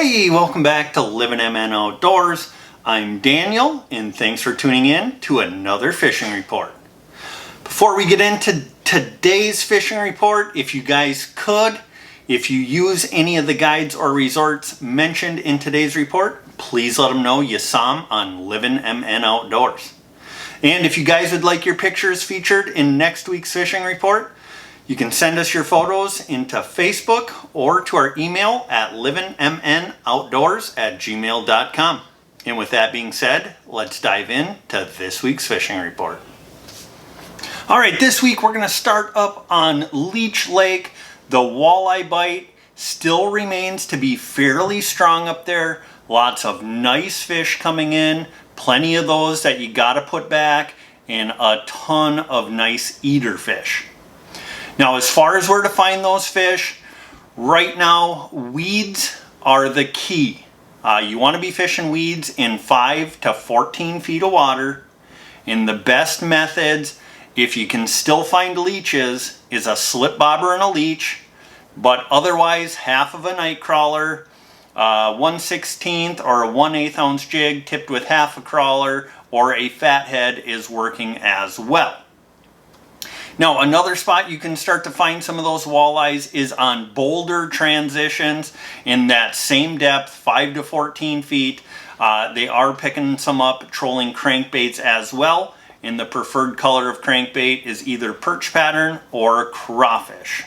Hey, welcome back to Livin MN Outdoors. I'm Daniel, and thanks for tuning in to another fishing report. Before we get into today's fishing report, if you guys could, if you use any of the guides or resorts mentioned in today's report, please let them know you saw them on Livin MN Outdoors. And if you guys would like your pictures featured in next week's fishing report, you can send us your photos into Facebook or to our email at livinmnoutdoors@gmail.com. And with that being said, let's dive into this week's fishing report. All right, this week we're going to start up on Leech Lake. The walleye bite still remains to be fairly strong up there. Lots of nice fish coming in, plenty of those that you got to put back, and a ton of nice eater fish. Now, as far as where to find those fish, right now, weeds are the key. You want to be fishing weeds in 5 to 14 feet of water. And the best methods, if you can still find leeches, is a slip bobber and a leech. But otherwise, half of a night crawler, 1/16 or a 1/8 ounce jig tipped with half a crawler, or a fathead is working as well. Now, another spot you can start to find some of those walleyes is on boulder transitions in that same depth, 5 to 14 feet. They are picking some up, trolling crankbaits as well, and the preferred color of crankbait is either perch pattern or crawfish.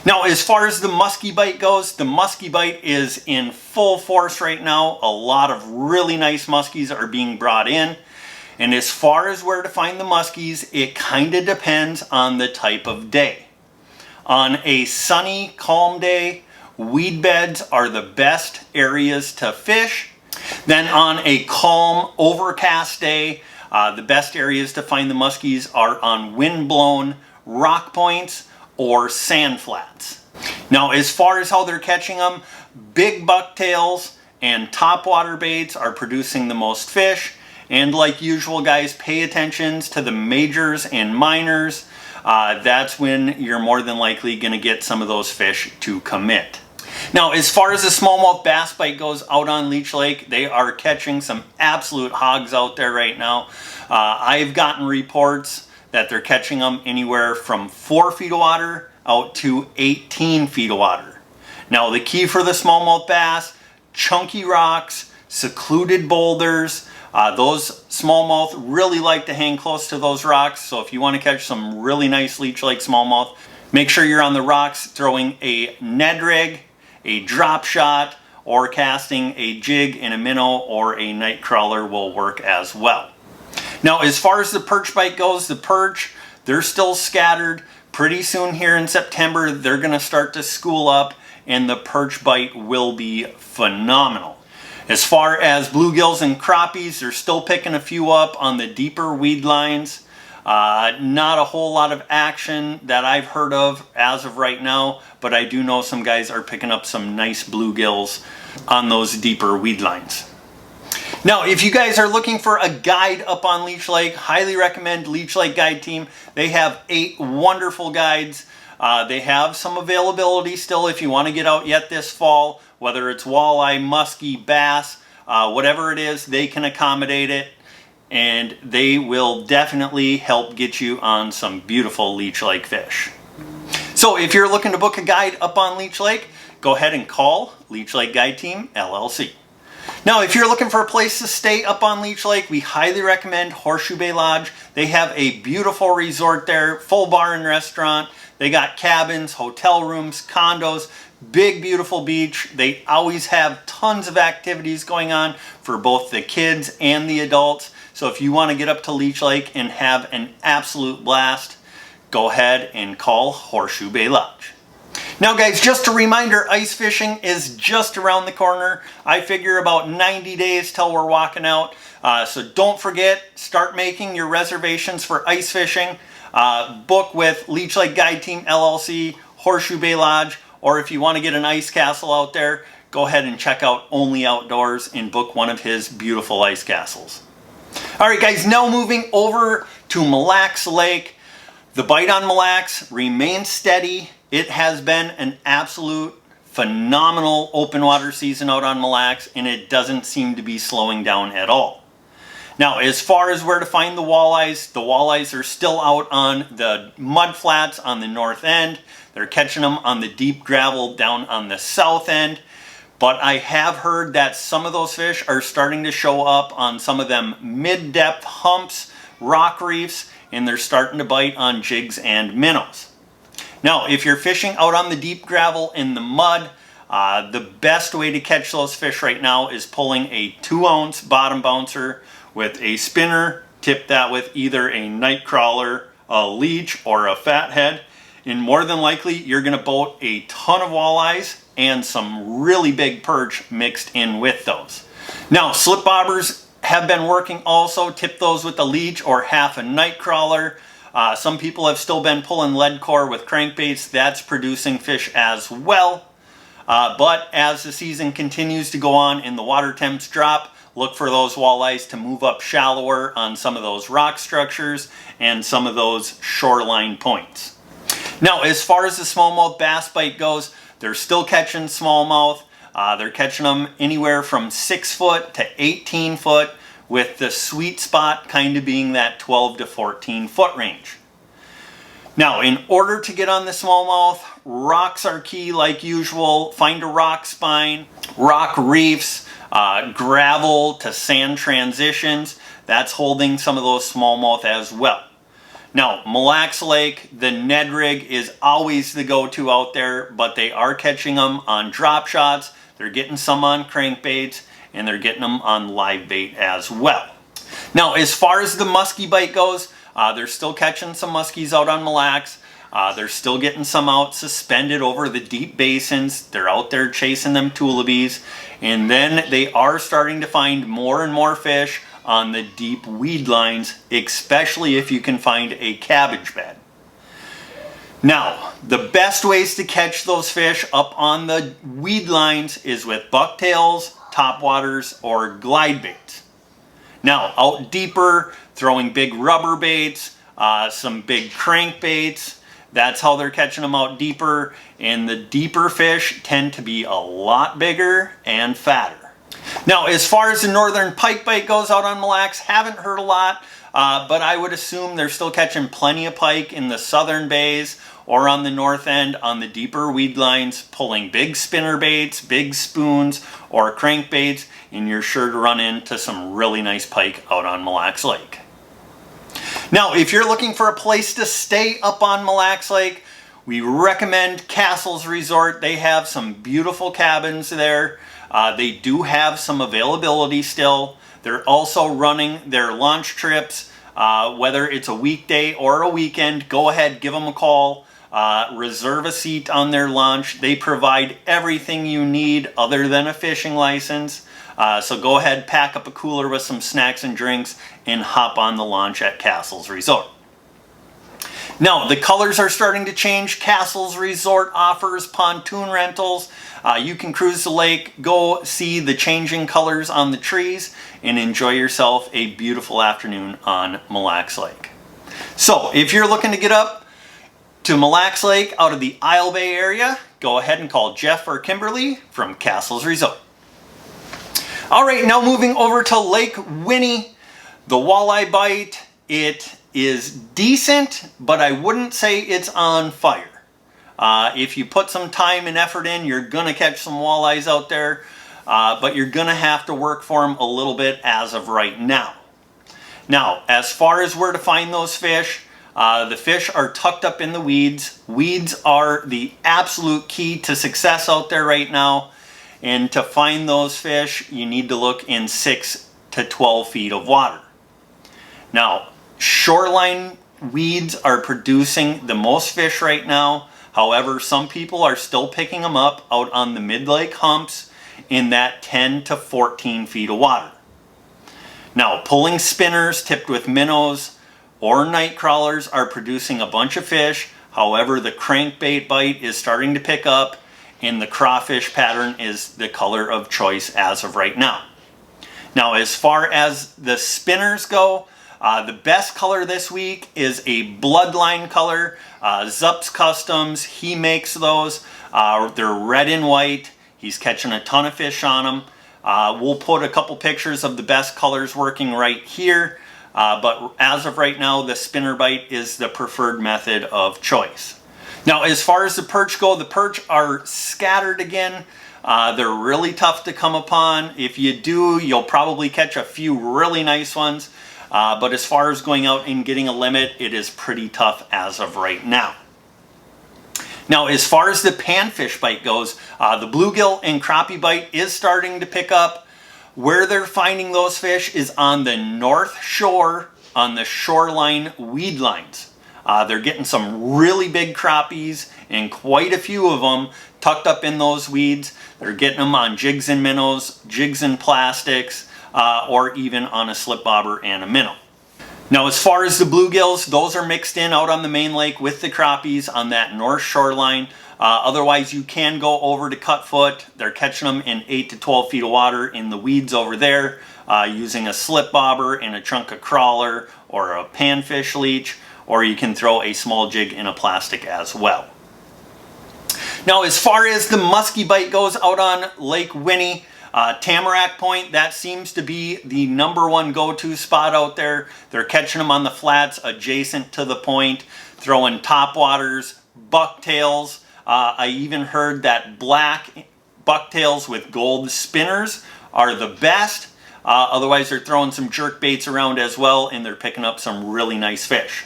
Now, as far as the muskie bite goes, the muskie bite is in full force right now. A lot of really nice muskies are being brought in. And as far as where to find the muskies, it kind of depends on the type of day. On a sunny, calm day, weed beds are the best areas to fish. Then on a calm, overcast day, the best areas to find the muskies are on wind-blown rock points or sand flats. Now, as far as how they're catching them, big bucktails and topwater baits are producing the most fish. And like usual, guys, pay attention to the majors and minors. That's when you're more than likely going to get some of those fish to commit. Now, as far as the smallmouth bass bite goes out on Leech Lake, they are catching some absolute hogs out there right now. I've gotten reports that they're catching them anywhere from 4 feet of water out to 18 feet of water. Now, the key for the smallmouth bass, chunky rocks, secluded boulders. Those smallmouth really like to hang close to those rocks, so if you want to catch some really nice Leech Lake smallmouth, make sure you're on the rocks throwing a Ned rig, a drop shot, or casting a jig and a minnow or a night crawler will work as well. Now, as far as the perch bite goes, the perch, they're still scattered. Pretty soon here in September, they're going to start to school up, and the perch bite will be phenomenal. As far as bluegills and crappies, they're still picking a few up on the deeper weed lines. Not a whole lot of action that I've heard of as of right now, but I do know some guys are picking up some nice bluegills on those deeper weed lines. Now, if you guys are looking for a guide up on Leech Lake, highly recommend Leech Lake Guide Team. They have 8 wonderful guides. They have some availability still if you want to get out yet this fall. Whether it's walleye, muskie, bass, whatever it is, they can accommodate it. And they will definitely help get you on some beautiful Leech Lake fish. So if you're looking to book a guide up on Leech Lake, go ahead and call Leech Lake Guide Team, LLC. Now, if you're looking for a place to stay up on Leech Lake, we highly recommend Horseshoe Bay Lodge. They have a beautiful resort there, full bar and restaurant. They got cabins, hotel rooms, condos, big, beautiful beach. They always have tons of activities going on for both the kids and the adults. So if you want to get up to Leech Lake and have an absolute blast, go ahead and call Horseshoe Bay Lodge. Now, guys, just a reminder, ice fishing is just around the corner. I figure about 90 days till we're walking out. So don't forget, start making your reservations for ice fishing. Book with Leech Lake Guide Team, LLC, Horseshoe Bay Lodge, or if you want to get an ice castle out there, go ahead and check out Only Outdoors and book one of his beautiful ice castles. All right, guys, now moving over to Mille Lacs Lake. The bite on Mille Lacs remains steady. It has been an absolute phenomenal open water season out on Mille Lacs, and it doesn't seem to be slowing down at all. Now, as far as where to find the walleyes are still out on the mud flats on the north end. They're catching them on the deep gravel down on the south end. But I have heard that some of those fish are starting to show up on some of them mid-depth humps, rock reefs, and they're starting to bite on jigs and minnows. Now, if you're fishing out on the deep gravel in the mud, the best way to catch those fish right now is pulling a 2-ounce bottom bouncer with a spinner. Tip that with either a night crawler, a leech, or a fathead. And more than likely, you're going to boat a ton of walleyes and some really big perch mixed in with those. Now, slip bobbers have been working also. Tip those with a leech or half a night crawler. Some people have still been pulling lead core with crankbaits. That's producing fish as well. But as the season continues to go on and the water temps drop, look for those walleyes to move up shallower on some of those rock structures and some of those shoreline points. Now, as far as the smallmouth bass bite goes, they're still catching smallmouth. They're catching them anywhere from 6 foot to 18 foot, with the sweet spot kind of being that 12 to 14 foot range. Now, in order to get on the smallmouth, rocks are key like usual. Find a rock spine, rock reefs, gravel to sand transitions. That's holding some of those smallmouth as well. Now, Mille Lacs Lake, the Ned rig is always the go-to out there, but they are catching them on drop shots. They're getting some on crankbaits, and they're getting them on live bait as well. Now, as far as the muskie bite goes, they're still catching some muskies out on Mille Lacs. They're still getting some out suspended over the deep basins. They're out there chasing them tulibies. And then they are starting to find more and more fish on the deep weed lines, especially if you can find a cabbage bed. Now, the best ways to catch those fish up on the weed lines is with bucktails, topwaters, or glide baits. Now, out deeper, throwing big rubber baits, some big crankbaits. That's how they're catching them out deeper, and the deeper fish tend to be a lot bigger and fatter. Now, as far as the northern pike bite goes out on Mille Lacs, haven't heard a lot, but I would assume they're still catching plenty of pike in the southern bays or on the north end on the deeper weed lines, pulling big spinner baits, big spoons, or crankbaits, and you're sure to run into some really nice pike out on Mille Lacs Lake. Now, if you're looking for a place to stay up on Mille Lacs Lake, we recommend Castles Resort. They have some beautiful cabins there. They do have some availability still. They're also running their launch trips, whether it's a weekday or a weekend. Go ahead, give them a call. Reserve a seat on their launch. They provide everything you need other than a fishing license. So go ahead, pack up a cooler with some snacks and drinks, and hop on the launch at Castles Resort. Now, the colors are starting to change. Castles Resort offers pontoon rentals. You can cruise the lake, go see the changing colors on the trees, and enjoy yourself a beautiful afternoon on Mille Lacs Lake. So, if you're looking to get up to Mille Lacs Lake out of the Isle Bay area, go ahead and call Jeff or Kimberly from Castles Resort. All right, now moving over to Lake Winnie. The walleye bite, it is decent, but I wouldn't say it's on fire. If you put some time and effort in, you're going to catch some walleyes out there, but you're going to have to work for them a little bit as of right now. Now, as far as where to find those fish, the fish are tucked up in the weeds. Weeds are the absolute key to success out there right now. And to find those fish, you need to look in 6 to 12 feet of water. Now, shoreline weeds are producing the most fish right now. However, some people are still picking them up out on the mid-lake humps in that 10 to 14 feet of water. Now, pulling spinners tipped with minnows or night crawlers are producing a bunch of fish. However, the crankbait bite is starting to pick up, and the crawfish pattern is the color of choice as of right now. Now, as far as the spinners go, The best color this week is a bloodline color. Zups Customs, he makes those. They're red and white. He's catching a ton of fish on them. We'll put a couple pictures of the best colors working right here. But as of right now, the spinnerbait is the preferred method of choice. Now, as far as the perch go, the perch are scattered again. They're really tough to come upon. If you do, you'll probably catch a few really nice ones. But as far as going out and getting a limit, it is pretty tough as of right now. Now, as far as the panfish bite goes, the bluegill and crappie bite is starting to pick up. Where they're finding those fish is on the north shore, on the shoreline weed lines. They're getting some really big crappies and quite a few of them tucked up in those weeds. They're getting them on jigs and minnows, jigs and plastics, or even on a slip bobber and a minnow. Now, as far as the bluegills, those are mixed in out on the main lake with the crappies on that north shoreline. Otherwise, you can go over to Cutfoot. They're catching them in 8 to 12 feet of water in the weeds over there using a slip bobber and a chunk of crawler or a panfish leech, or you can throw a small jig in a plastic as well. Now, as far as the muskie bite goes out on Lake Winnie, Tamarack Point, that seems to be the #1 go-to spot out there. They're catching them on the flats adjacent to the point, throwing topwaters, bucktails. I even heard that black bucktails with gold spinners are the best. Otherwise, they're throwing some jerk baits around as well, and they're picking up some really nice fish.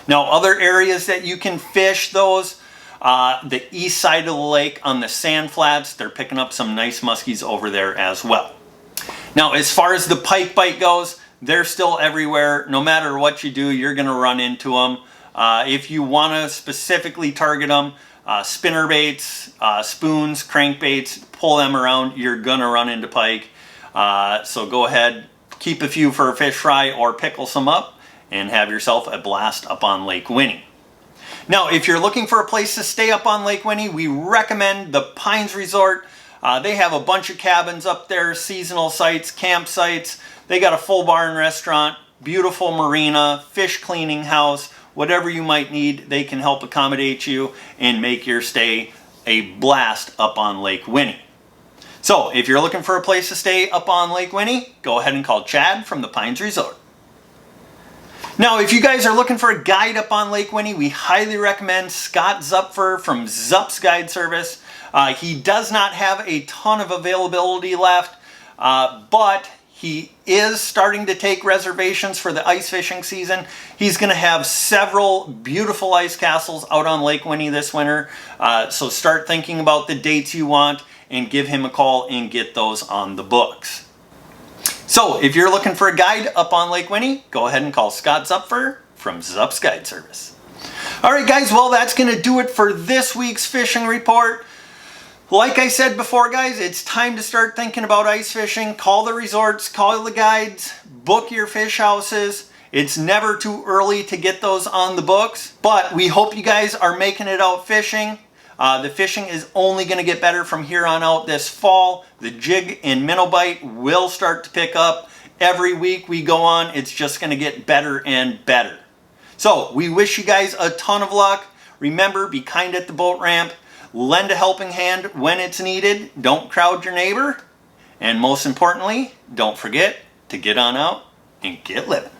Now, other areas that you can fish those, the east side of the lake on the sand flats, they're picking up some nice muskies over there as well. Now, as far as the pike bite goes, they're still everywhere. No matter what you do, you're going to run into them. If you want to specifically target them, spinner baits, spoons, crankbaits, pull them around, you're going to run into pike. So go ahead, keep a few for a fish fry or pickle some up and have yourself a blast up on Lake Winnie. Now, if you're looking for a place to stay up on Lake Winnie, we recommend the Pines Resort. They have a bunch of cabins up there, seasonal sites, campsites. They got a full bar and restaurant, beautiful marina, fish cleaning house, whatever you might need, they can help accommodate you and make your stay a blast up on Lake Winnie. So, if you're looking for a place to stay up on Lake Winnie, go ahead and call Chad from the Pines Resort. Now, if you guys are looking for a guide up on Lake Winnie, we highly recommend Scott Zupfer from Zups Guide Service. He does not have a ton of availability left, but he is starting to take reservations for the ice fishing season. He's going to have several beautiful ice castles out on Lake Winnie this winter. So start thinking about the dates you want and give him a call and get those on the books. So if you're looking for a guide up on Lake Winnie, go ahead and call Scott Zupfer from Zups Guide Service. All right, guys, well, that's going to do it for this week's fishing report. Like I said before, guys, it's time to start thinking about ice fishing. Call the resorts, call the guides, book your fish houses. It's never too early to get those on the books, but we hope you guys are making it out fishing. The fishing is only going to get better from here on out this fall. The jig and minnow bite will start to pick up. Every week we go on, it's just going to get better and better. So we wish you guys a ton of luck. Remember, be kind at the boat ramp. Lend a helping hand when it's needed. Don't crowd your neighbor. And most importantly, don't forget to get on out and get living.